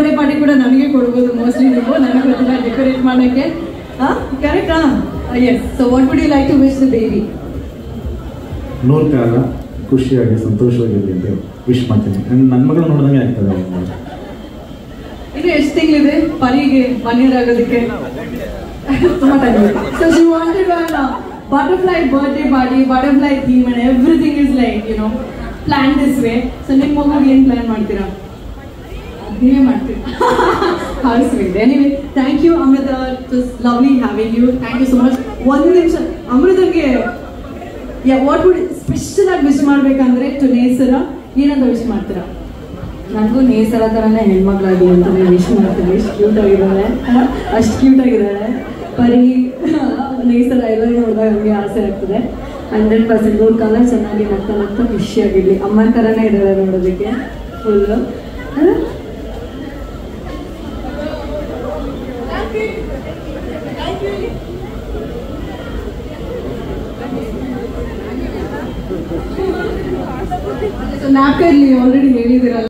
Birthday party ಕೂಡ ನನಗೆ ಕೊಡ್ಬೋದು ಮೋಸ್ಟ್ಲಿ ನೀವು, ನನಗೆ ಗೊತ್ತಿಲ್ಲ ಡೆಕೋರೇಟ್ ಮಾಡೋಕ್ಕೆ. ಕರೆಕ್ಟಾ? Yes. So what would you like to wish the baby? 100 ಕಾಲ ಖುಷಿಯಾಗಿ ಸಂತೋಷವಾಗಿರಲಿ ಅಂತ ವಿಶ್ ಮಾಡ್ತೀನಿ. ನನ್ನ ಮಗಳು ನೋಡಿದಂಗೆ ಆಗ್ತದೆ. ಇನ್ನು ಎಷ್ಟು ತಿಂಗಳಿದೆ ಪರಿಗೆ 1 year ಆಗೋದಕ್ಕೆ? ತುಂಬಾ ಟೈಮ್ ಇದೆ. So she wanted butterfly birthday party, butterfly theme and everything is like, you know, planned this way. So ನಿಮ್ಮ ಮಗುಗೆ ಏನು ಪ್ಲಾನ್ ಮಾಡ್ತೀರಾ? ನೀವೇ ಮಾಡ್ತೀರಾ? How sweet. Anyway, thank you Amrita, it was lovely having you. Thank you so much. ಒಂದು ನಿಮಿಷ ಅಮೃತಗೆ what would special ಆಗಿ wish ಮಾಡ್ಬೇಕಂದ್ರೆ ಟು ನೇಸರ ಏನಂತ ವಿಶ್ ಮಾಡ್ತೀರಾ? ನನಗೂ ನೇಸರ ಥರನೇ ಹೆಣ್ಮಕ್ಳಾಗಿ ಅಂತ ವಿಶ್ ಮಾಡ್ತೀನಿ. ಎಷ್ಟು ಕ್ಯೂಟ್ ಆಗಿದ್ದಾಳೆ, ಅಷ್ಟು ಕ್ಯೂಟ್ ಆಗಿದ್ದಾಳೆ. ಪರಿ ನೇಸರ ಎಲ್ಲ ನೋಡಿದಾಗ ನಮಗೆ ಆಸೆ ಆಗ್ತದೆ. 100% 100 ಕಾಲ ಚೆನ್ನಾಗಿ ನಗ್ತಾ ನಗ್ತಾ ಖುಷಿಯಾಗಿರಲಿ. ಅಮ್ಮನ ಥರನೇ ಇದ್ದಾಳೆ ನೋಡೋದಕ್ಕೆ ಫುಲ್ಲು. ನ್ಯಾಪ್ಕರ್ಲಿ ಆಲ್ರೆಡಿ ಹೇಳಿದಿರಲ್ಲ.